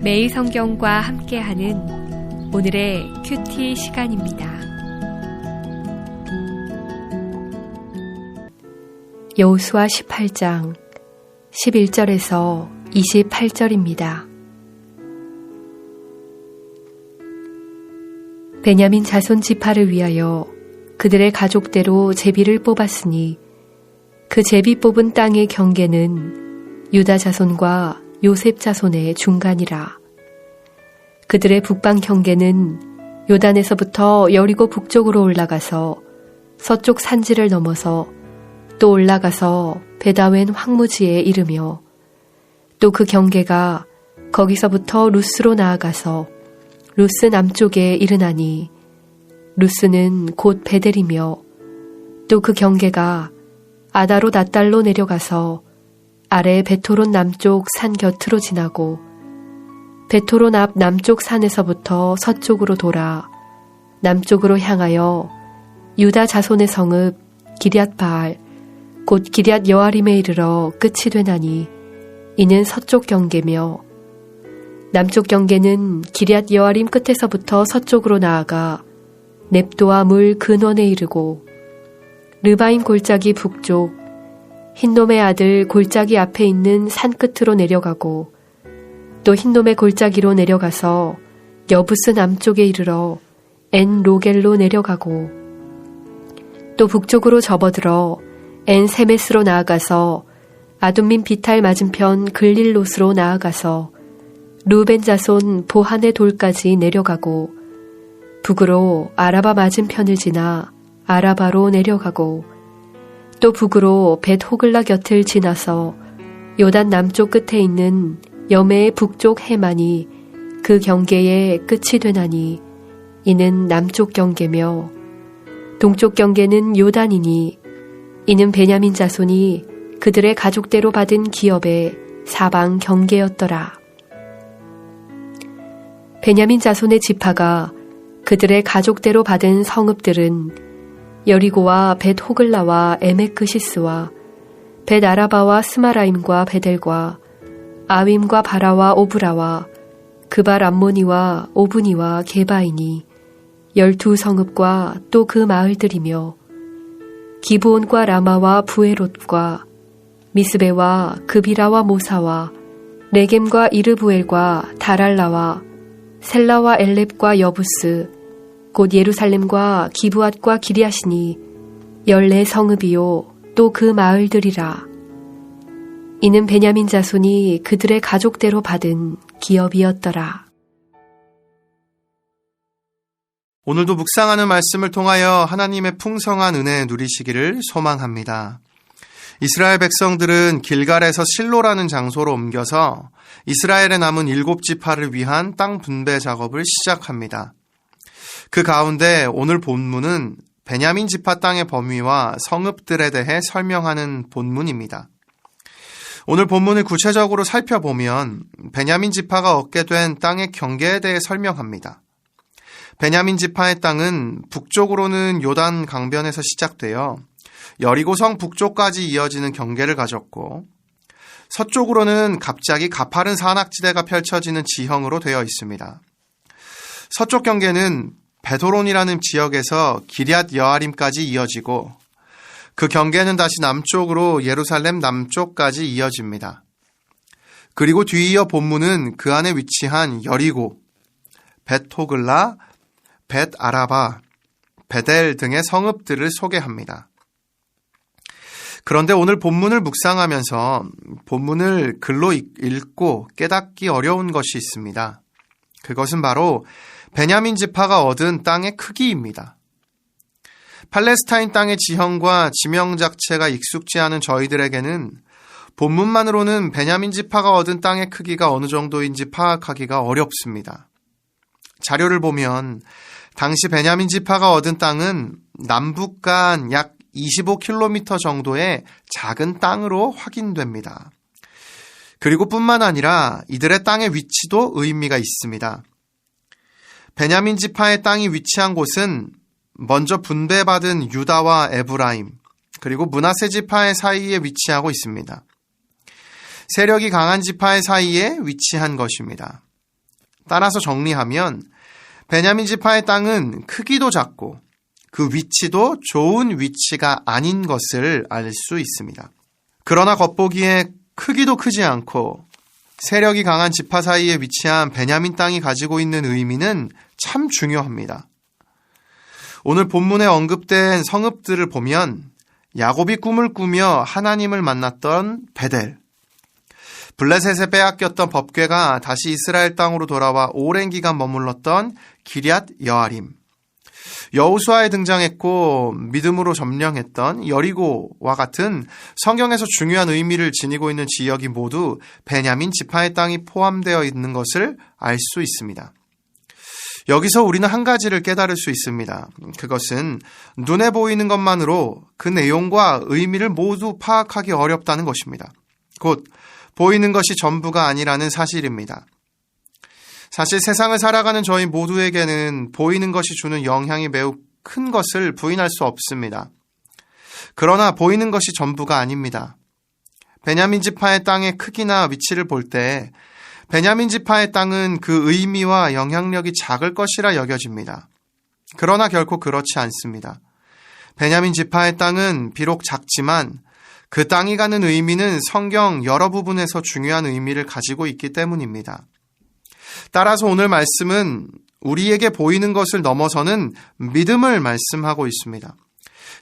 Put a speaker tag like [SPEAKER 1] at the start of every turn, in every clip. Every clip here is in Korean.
[SPEAKER 1] 매일 성경과 함께하는 오늘의 큐티 시간입니다. 여호수아 18장 11절에서 28절입니다. 베냐민 자손 지파를 위하여 그들의 가족대로 제비를 뽑았으니 그 제비 뽑은 땅의 경계는 유다 자손과 요셉 자손의 중간이라. 그들의 북방 경계는 요단에서부터 여리고 북쪽으로 올라가서 서쪽 산지를 넘어서 또 올라가서 베다웬 황무지에 이르며 또 그 경계가 거기서부터 루스로 나아가서 루스 남쪽에 이르나니 루스는 곧 베델이며 또 그 경계가 아다로 낫달로 내려가서 아래 베토론 남쪽 산 곁으로 지나고 베토론 앞 남쪽 산에서부터 서쪽으로 돌아 남쪽으로 향하여 유다 자손의 성읍 기럇바알 곧 기럇 여아림에 이르러 끝이 되나니 이는 서쪽 경계며 남쪽 경계는 기럇 여아림 끝에서부터 서쪽으로 나아가 넵도아 물 근원에 이르고 르바임 골짜기 북쪽 흰놈의 아들 골짜기 앞에 있는 산 끝으로 내려가고 또 흰놈의 골짜기로 내려가서 여부스 남쪽에 이르러 엔 로겔로 내려가고 또 북쪽으로 접어들어 엔 세메스로 나아가서 아둠민 비탈 맞은편 글릴롯으로 나아가서 루벤 자손 보한의 돌까지 내려가고 북으로 아라바 맞은편을 지나 아라바로 내려가고 또 북으로 벳 호글라 곁을 지나서 요단 남쪽 끝에 있는 여매의 북쪽 해만이 그 경계의 끝이 되나니 이는 남쪽 경계며 동쪽 경계는 요단이니 이는 베냐민 자손이 그들의 가족대로 받은 기업의 사방 경계였더라. 베냐민 자손의 지파가 그들의 가족대로 받은 성읍들은 여리고와 벳 호글라와 에메크시스와 벳 아라바와 스마라임과 베델과 아윈과 바라와 오브라와 그발 암모니와 오브니와 게바이니 12성읍과 또 그 마을들이며 기브온과 라마와 부에롯과 미스베와 그비라와 모사와 레겜과 이르부엘과 다랄라와 셀라와 엘렙과 여부스 곧 예루살렘과 기브앗과 기리앗이니 14성읍이요 또 그 마을들이라. 이는 베냐민 자손이 그들의 가족대로 받은 기업이었더라.
[SPEAKER 2] 오늘도 묵상하는 말씀을 통하여 하나님의 풍성한 은혜 누리시기를 소망합니다. 이스라엘 백성들은 길갈에서 실로라는 장소로 옮겨서 이스라엘에 남은 7지파를 위한 땅 분배 작업을 시작합니다. 그 가운데 오늘 본문은 베냐민 지파 땅의 범위와 성읍들에 대해 설명하는 본문입니다. 오늘 본문을 구체적으로 살펴보면 베냐민 지파가 얻게 된 땅의 경계에 대해 설명합니다. 베냐민 지파의 땅은 북쪽으로는 요단 강변에서 시작되어 여리고성 북쪽까지 이어지는 경계를 가졌고 서쪽으로는 갑자기 가파른 산악지대가 펼쳐지는 지형으로 되어 있습니다. 서쪽 경계는 베도론이라는 지역에서 기럇 여아림까지 이어지고 그 경계는 다시 남쪽으로 예루살렘 남쪽까지 이어집니다. 그리고 뒤이어 본문은 그 안에 위치한 여리고, 벳 호글라, 벳 아라바, 베델 등의 성읍들을 소개합니다. 그런데 오늘 본문을 묵상하면서 본문을 글로 읽고 깨닫기 어려운 것이 있습니다. 그것은 바로 베냐민 지파가 얻은 땅의 크기입니다. 팔레스타인 땅의 지형과 지명 자체가 익숙지 않은 저희들에게는 본문만으로는 베냐민 지파가 얻은 땅의 크기가 어느 정도인지 파악하기가 어렵습니다. 자료를 보면 당시 베냐민 지파가 얻은 땅은 남북간 약 25km 정도의 작은 땅으로 확인됩니다. 그리고 뿐만 아니라 이들의 땅의 위치도 의미가 있습니다. 베냐민 지파의 땅이 위치한 곳은 먼저 분배받은 유다와 에브라임, 그리고 므낫세 지파의 사이에 위치하고 있습니다. 세력이 강한 지파의 사이에 위치한 것입니다. 따라서 정리하면 베냐민 지파의 땅은 크기도 작고 그 위치도 좋은 위치가 아닌 것을 알 수 있습니다. 그러나 겉보기에 크기도 크지 않고 세력이 강한 지파 사이에 위치한 베냐민 땅이 가지고 있는 의미는 참 중요합니다. 오늘 본문에 언급된 성읍들을 보면 야곱이 꿈을 꾸며 하나님을 만났던 베델, 블레셋에 빼앗겼던 법궤가 다시 이스라엘 땅으로 돌아와 오랜 기간 머물렀던 기럇 여아림, 여호수아에 등장했고 믿음으로 점령했던 여리고와 같은 성경에서 중요한 의미를 지니고 있는 지역이 모두 베냐민 지파의 땅이 포함되어 있는 것을 알 수 있습니다. 여기서 우리는 한 가지를 깨달을 수 있습니다. 그것은 눈에 보이는 것만으로 그 내용과 의미를 모두 파악하기 어렵다는 것입니다. 곧 보이는 것이 전부가 아니라는 사실입니다. 사실 세상을 살아가는 저희 모두에게는 보이는 것이 주는 영향이 매우 큰 것을 부인할 수 없습니다. 그러나 보이는 것이 전부가 아닙니다. 베냐민 지파의 땅의 크기나 위치를 볼 때 베냐민 지파의 땅은 그 의미와 영향력이 작을 것이라 여겨집니다. 그러나 결코 그렇지 않습니다. 베냐민 지파의 땅은 비록 작지만 그 땅이 가는 의미는 성경 여러 부분에서 중요한 의미를 가지고 있기 때문입니다. 따라서 오늘 말씀은 우리에게 보이는 것을 넘어서는 믿음을 말씀하고 있습니다.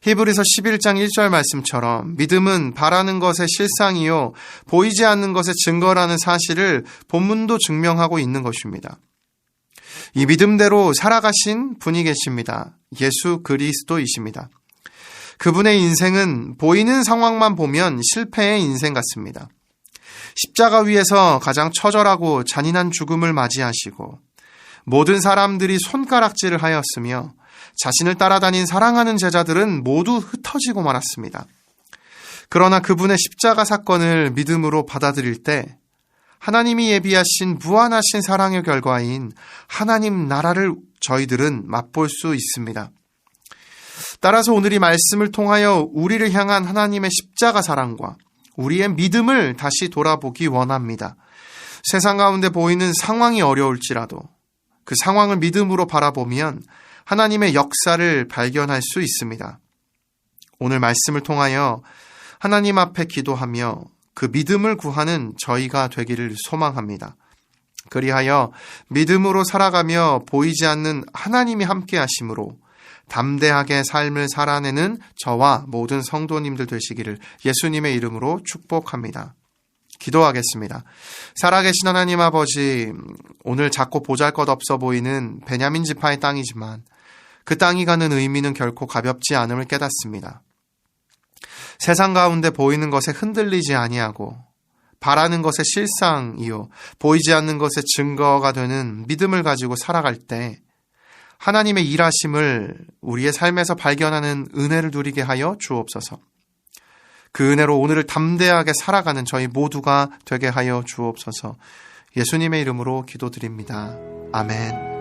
[SPEAKER 2] 히브리서 11장 1절 말씀처럼 믿음은 바라는 것의 실상이요 보이지 않는 것의 증거라는 사실을 본문도 증명하고 있는 것입니다. 이 믿음대로 살아가신 분이 계십니다. 예수 그리스도이십니다. 그분의 인생은 보이는 상황만 보면 실패의 인생 같습니다. 십자가 위에서 가장 처절하고 잔인한 죽음을 맞이하시고 모든 사람들이 손가락질을 하였으며 자신을 따라다닌 사랑하는 제자들은 모두 흩어지고 말았습니다. 그러나 그분의 십자가 사건을 믿음으로 받아들일 때 하나님이 예비하신 무한하신 사랑의 결과인 하나님 나라를 저희들은 맛볼 수 있습니다. 따라서 오늘 이 말씀을 통하여 우리를 향한 하나님의 십자가 사랑과 우리의 믿음을 다시 돌아보기 원합니다. 세상 가운데 보이는 상황이 어려울지라도 그 상황을 믿음으로 바라보면 하나님의 역사를 발견할 수 있습니다. 오늘 말씀을 통하여 하나님 앞에 기도하며 그 믿음을 구하는 저희가 되기를 소망합니다. 그리하여 믿음으로 살아가며 보이지 않는 하나님이 함께 하심으로 담대하게 삶을 살아내는 저와 모든 성도님들 되시기를 예수님의 이름으로 축복합니다. 기도하겠습니다. 살아계신 하나님 아버지, 오늘 작고 보잘것없어 보이는 베냐민 지파의 땅이지만 그 땅이 가는 의미는 결코 가볍지 않음을 깨닫습니다. 세상 가운데 보이는 것에 흔들리지 아니하고 바라는 것의 실상이요 보이지 않는 것의 증거가 되는 믿음을 가지고 살아갈 때 하나님의 일하심을 우리의 삶에서 발견하는 은혜를 누리게 하여 주옵소서. 그 은혜로 오늘을 담대하게 살아가는 저희 모두가 되게 하여 주옵소서. 예수님의 이름으로 기도드립니다. 아멘.